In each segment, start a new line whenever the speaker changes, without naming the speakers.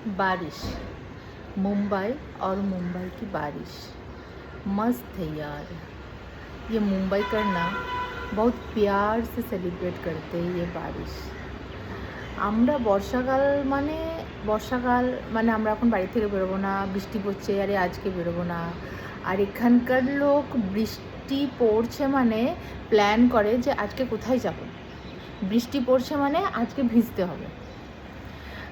बारिश मुंबई और मुंबई की बारिश मस्त है यार। ये मुंबई करना बहुत प्यार से सेलिब्रेट करते हैं ये बारिश। আমরা বর্ষাকাল মানে আমরা এখন বাড়ি থেকে বেরোবো না, বৃষ্টি পড়ছে আরে আজকে বেরোবো না। আর এখানকার লোক বৃষ্টি পড়ছে মানে প্ল্যান করে যে আজকে কোথায় যাব, বৃষ্টি পড়ছে মানে আজকে ভিজতে হবে।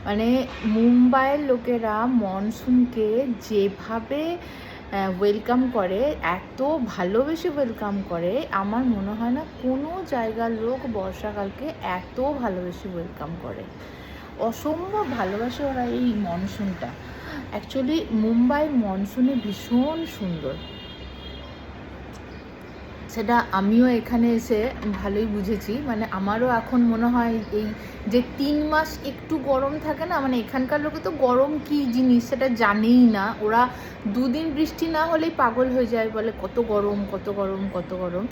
মানে মুম্বাইয়ের লোকেরা মনসুনকে যেভাবে ওয়েলকাম করে, এত ভালোবেসে ওয়েলকাম করে, আমার মনে হয় না কোনো জায়গার লোক বর্ষাকালকে এত ভালোবেসে ওয়েলকাম করে। অসম্ভব ভালোবাসে ওরা এই মনসুনটা। অ্যাকচুয়ালি মুম্বাই মনসুনে ভীষণ সুন্দর, সেটা আমিও এখানে এসে ভালোই বুঝেছি। মানে আমারও এখন মনে হয় এই যে 3 মাস একটু গরম থাকে না, মানে এখানকার লোকে তো গরম কী জিনিস সেটা জানেই না। ওরা 2 দিন বৃষ্টি না হলেই পাগল হয়ে যায়, বলে কত গরম কত গরম কত গরম।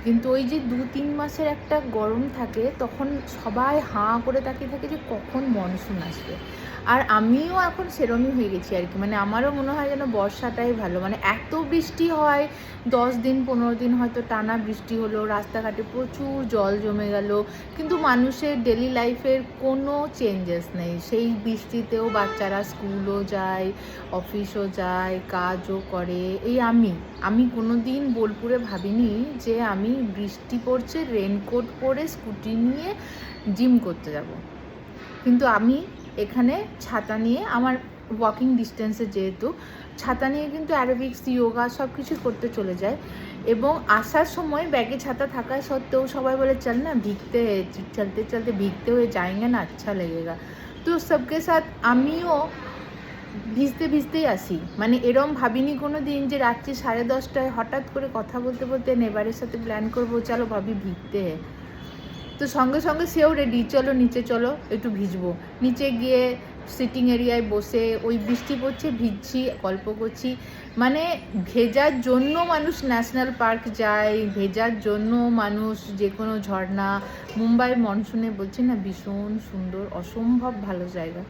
কিন্তু ওই যে 2-3 মাসের একটা গরম থাকে, তখন সবাই হাঁ করে তাকিয়ে থাকে যে কখন মনসুন আসবে। আর আমিও এখন সেরমই হয়ে গেছি আর কি। মানে আমারও মনে হয় যেন বর্ষাটাই ভালো। মানে এত বৃষ্টি হয়, 10 দিন 15 দিন হয়তো টানা বৃষ্টি হলো, রাস্তাঘাটে প্রচুর জল জমে গেল, কিন্তু মানুষের ডেলি লাইফের কোনো চেঞ্জেস নেই। সেই বৃষ্টিতেও বাচ্চারা স্কুলও যায়, অফিসও যায়, কাজও করে। এই আমি কোনো দিন বোলপুরে ভাবিনি যে আমি বৃষ্টি পড়ছে রেনকোট পরে স্কুটি নিয়ে জিম করতে যাব, কিন্তু আমি এখানে ছাতা নিয়ে, আমার ওয়াকিং ডিস্টেন্সে যেহেতু, ছাতা নিয়ে কিন্তু অ্যারোবিক্স যোগা সব কিছু করতে চলে যায়। এবং আসার সময় ব্যাগে ছাতা থাকা সত্ত্বেও সবাই বলে চল না ভিগতে, চলতে চলতে ভিগতে হয়ে যায়গে না, আচ্ছা লেগেগা। তো সবকে সাথ আমিও ভিজতে ভিজতেই আসি। মানে এরম ভাবিনি কোনো দিন যে রাত্রি 10:30টায় হঠাৎ করে কথা বলতে বলতে নেবারের সাথে প্ল্যান করবো চলো ভাবি ভিগতে। তো সঙ্গে সঙ্গে সেও রেডি, চলো নিচে চলো একটু ভিজবো। নিচে গিয়ে সিটিং এরিয়ায় বসে ওই বৃষ্টি পড়ছে, ভিজছি, গল্প করছি। মানে ভেজার জন্য মানুষ ন্যাশনাল পার্ক যায়, ভেজার জন্য মানুষ যে কোনো ঝর্ণা। মুম্বাই মনসুনে বলছি না ভীষণ সুন্দর, অসম্ভব ভালো জায়গা।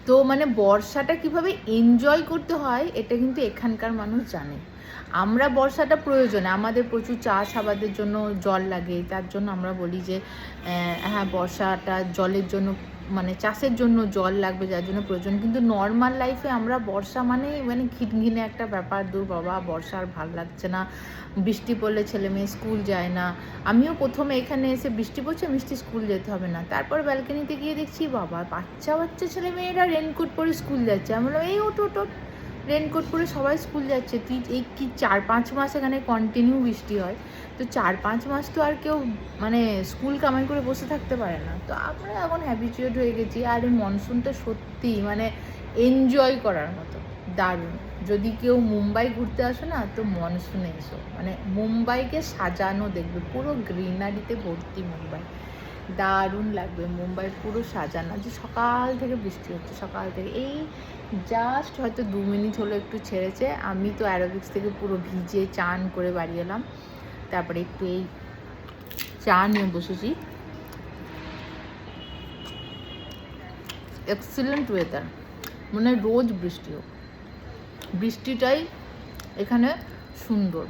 তো মানে বর্ষাটা কিভাবে এনজয় করতে হয় এটা কিন্তু এখানকার মানুষ জানে। আমরা বর্ষাটা প্রয়োজনে, আমাদের প্রচুর চাষ আবাদের জন্য জল লাগে, তার জন্য আমরা বলি যে হ্যাঁ বর্ষাটা জলের জন্য, মানে চাষের জন্য জল লাগবে, যার জন্য প্রয়োজন। কিন্তু নর্মাল লাইফে আমরা বর্ষা মানে খিটখিনে একটা ব্যাপার, দূর বাবা বর্ষা আর ভালো লাগছে না, বৃষ্টি পড়লে ছেলে মেয়ে স্কুল যায় না। আমিও প্রথমে এখানে এসে বৃষ্টি পড়ছে মিষ্টি স্কুল যেতে হবে না, তারপর ব্যালকনিতে গিয়ে দেখছি বাবা বাচ্চা ছেলে মেয়েরা রেনকোট পরে স্কুল যাচ্ছে। আমি বললাম এই ওটো রেনকোট পরে সবাই স্কুল যাচ্ছে, তুই এই কি 4-5 মাস এখানে কন্টিনিউ বৃষ্টি হয়, তো 4-5 মাস তো আর কেউ মানে স্কুল কামাই করে বসে থাকতে পারে না। তো আমরা এখন হ্যাবিচুয়েট হয়ে গেছি। আর এই মনসুনটা সত্যি মানে এনজয় করার মতো দারুণ। যদি কেউ মুম্বাই ঘুরতে আসো না তো মনসুনে এসো, মানে মুম্বাইকে সাজানো দেখবে, পুরো গ্রিনারিতে ভর্তি মুম্বাই, দারুণ লাগবে। মুম্বাই পুরো সাজানো, যে সকাল থেকে বৃষ্টি হচ্ছে, সকাল থেকে এই জাস্ট হয়তো 2 মিনিট হলো একটু ছেড়েছে। আমি তো অ্যারোবিক্স থেকে পুরো ভিজে চান করে বাড়ি এলাম, তারপরে একটু এই চা নিয়ে বসেছি। এক্সিলেন্ট ওয়েদার, মানে রোজ বৃষ্টি হোক, বৃষ্টিটাই এখানে সুন্দর।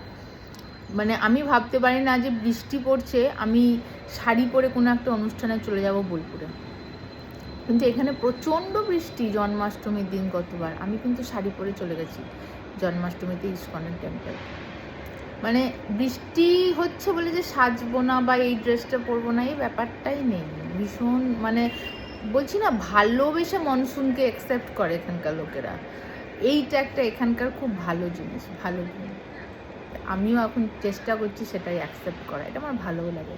মানে আমি ভাবতে পারি না যে বৃষ্টি পড়ছে আমি শাড়ি পরে কোনো একটা অনুষ্ঠানে চলে যাব বোলপুরে, কিন্তু এখানে প্রচণ্ড বৃষ্টি। জন্মাষ্টমীর দিন গতবার আমি কিন্তু শাড়ি পরে চলে গেছি জন্মাষ্টমীতে ইস্কনের টেম্পল। মানে বৃষ্টি হচ্ছে বলে যে সাজবো না বা এই ড্রেসটা পরবো না, এই ব্যাপারটাই নেই। ভীষণ মানে বলছি না ভালোবেসে মনসুনকে অ্যাকসেপ্ট করে এখানকার লোকেরা। এইটা একটা এখানকার খুব ভালো জিনিস, ভালো জিনিস। আমিও এখন চেষ্টা করছি সেটাই অ্যাকসেপ্ট করা, এটা আমার ভালোও লাগে।